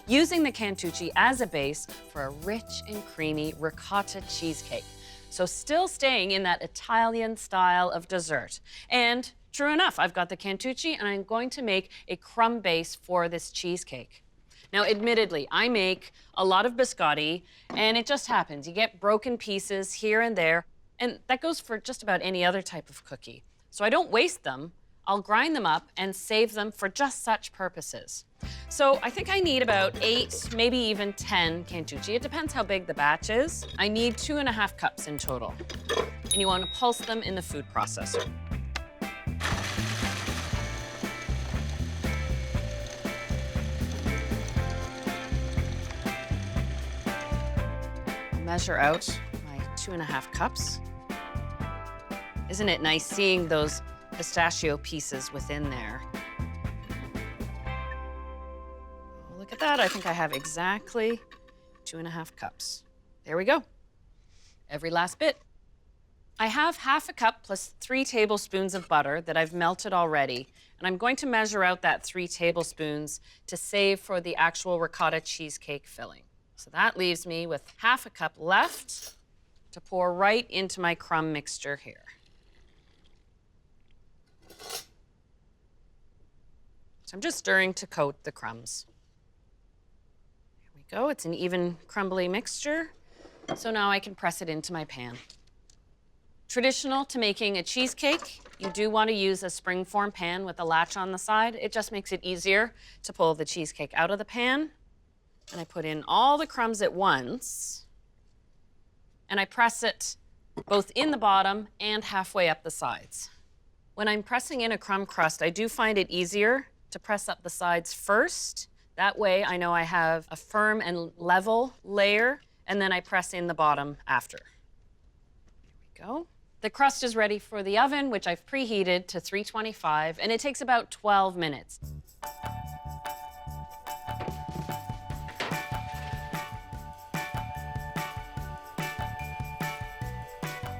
using the cantucci as a base for a rich and creamy ricotta cheesecake. So still staying in that Italian style of dessert. And true enough, I've got the cantucci and I'm going to make a crumb base for this cheesecake. Now, admittedly, I make a lot of biscotti, and it just happens. You get broken pieces here and there, and that goes for just about any other type of cookie. So I don't waste them. I'll grind them up and save them for just such purposes. So I think I need about 8, maybe even 10 cantucci. It depends how big the batch is. I need 2.5 cups in total. And you want to pulse them in the food processor. Measure out my 2.5 cups. Isn't it nice seeing those pistachio pieces within there? Oh, look at that. I think I have exactly 2.5 cups. There we go. Every last bit. I have 1/2 cup plus 3 tablespoons of butter that I've melted already, and I'm going to measure out that 3 tablespoons to save for the actual ricotta cheesecake filling. So that leaves me with 1/2 cup left to pour right into my crumb mixture here. So I'm just stirring to coat the crumbs. There we go. It's an even crumbly mixture. So now I can press it into my pan. Traditional to making a cheesecake, you do want to use a springform pan with a latch on the side. It just makes it easier to pull the cheesecake out of the pan. And I put in all the crumbs at once, and I press it both in the bottom and halfway up the sides. When I'm pressing in a crumb crust, I do find it easier to press up the sides first. That way I know I have a firm and level layer, and then I press in the bottom after. There we go. The crust is ready for the oven, which I've preheated to 325, and it takes about 12 minutes.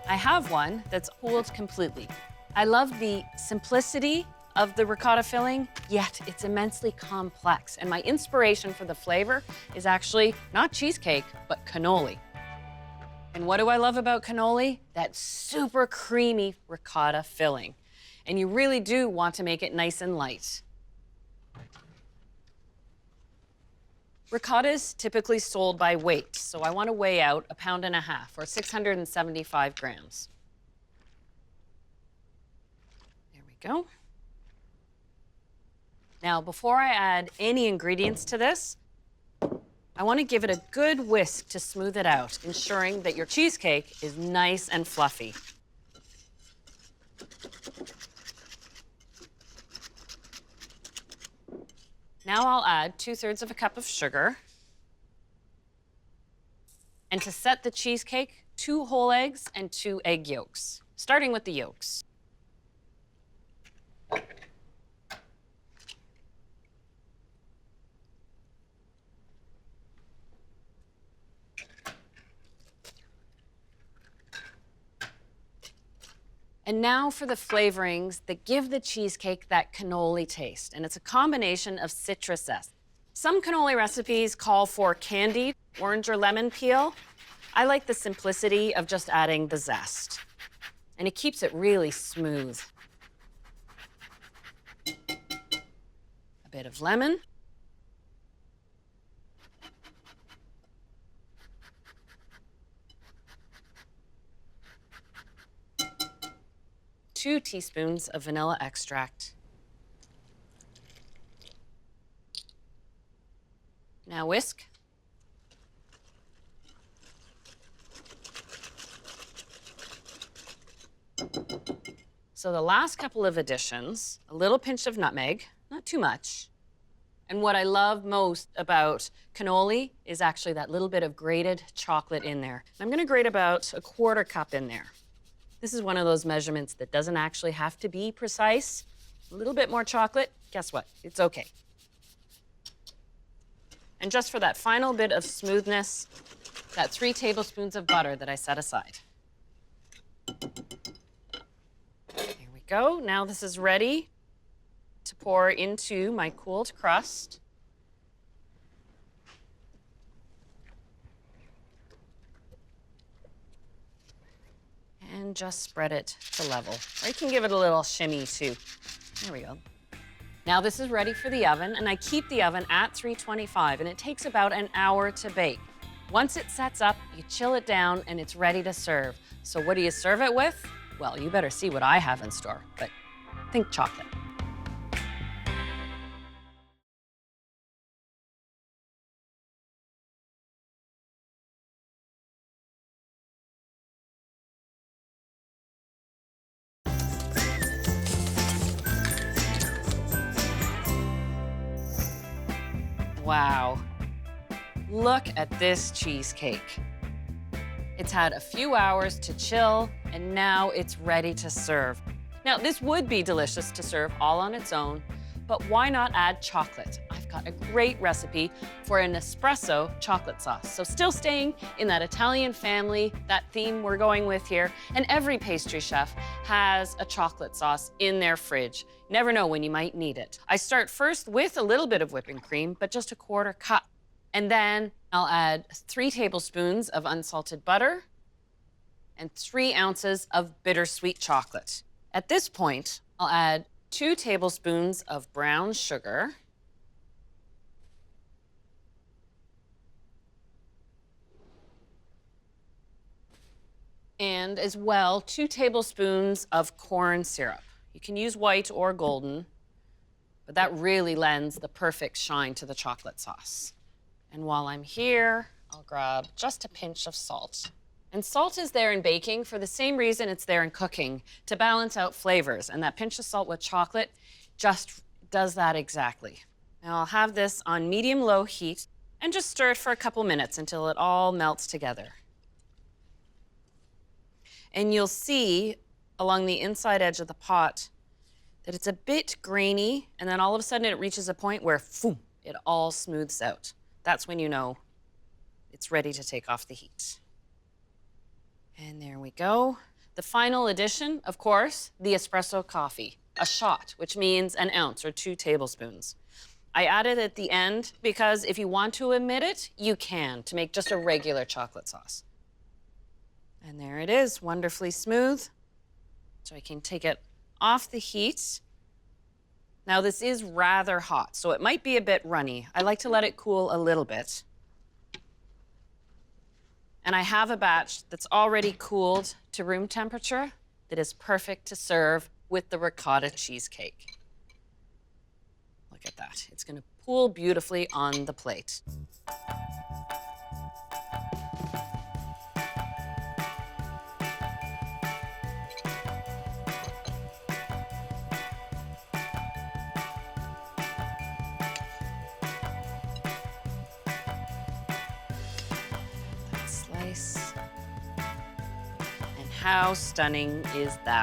I have one that's cooled completely. I love the simplicity of the ricotta filling, yet it's immensely complex. And my inspiration for the flavor is actually not cheesecake, but cannoli. And what do I love about cannoli? That super creamy ricotta filling. And you really do want to make it nice and light. Ricotta is typically sold by weight, so I want to weigh out 1.5 pounds or 675 grams. There we go. Now, before I add any ingredients to this, I want to give it a good whisk to smooth it out, ensuring that your cheesecake is nice and fluffy. Now I'll add 2/3 cup of sugar. And to set the cheesecake, 2 whole eggs and 2 egg yolks, starting with the yolks. And now for the flavorings that give the cheesecake that cannoli taste. And it's a combination of citrus zest. Some cannoli recipes call for candied orange or lemon peel. I like the simplicity of just adding the zest. And it keeps it really smooth. A bit of lemon. Two teaspoons of vanilla extract. Now whisk. So the last couple of additions, a little pinch of nutmeg, not too much. And what I love most about cannoli is actually that little bit of grated chocolate in there. I'm gonna grate about 1/4 cup in there. This is one of those measurements that doesn't actually have to be precise. A little bit more chocolate, guess what? It's okay. And just for that final bit of smoothness, that 3 tablespoons of butter that I set aside. There we go. Now this is ready to pour into my cooled crust. then just spread it to level. Or you can give it a little shimmy too. There we go. Now this is ready for the oven, and I keep the oven at 325, and it takes about an hour to bake. Once it sets up, you chill it down, and it's ready to serve. So what do you serve it with? Well, you better see what I have in store, but think chocolate. Wow, look at this cheesecake. It's had a few hours to chill, and now it's ready to serve. Now, this would be delicious to serve all on its own, but why not add chocolate? I've got a great recipe for an espresso chocolate sauce. So still staying in that Italian family, that theme we're going with here, and every pastry chef has a chocolate sauce in their fridge. You never know when you might need it. I start first with a little bit of whipping cream, but just a 1/4 cup. And then I'll add 3 tablespoons of unsalted butter and 3 ounces of bittersweet chocolate. At this point, I'll add 2 tablespoons of brown sugar, and as well 2 tablespoons of corn syrup. You can use white or golden, but that really lends the perfect shine to the chocolate sauce. And while I'm here, I'll grab just a pinch of salt. And salt is there in baking for the same reason it's there in cooking, to balance out flavors. And that pinch of salt with chocolate just does that exactly. Now I'll have this on medium-low heat and just stir it for a couple minutes until it all melts together. And you'll see along the inside edge of the pot that it's a bit grainy, and then all of a sudden it reaches a point where, boom, it all smooths out. That's when you know it's ready to take off the heat. And there we go. The final addition, of course, the espresso coffee, a shot, which means an ounce or 2 tablespoons. I added at the end because if you want to omit it, you can, to make just a regular chocolate sauce. And there it is, wonderfully smooth. So I can take it off the heat. Now this is rather hot, so it might be a bit runny. I like to let it cool a little bit. And I have a batch that's already cooled to room temperature that is perfect to serve with the ricotta cheesecake. Look at that. It's gonna pool beautifully on the plate. Slice. And how stunning is that?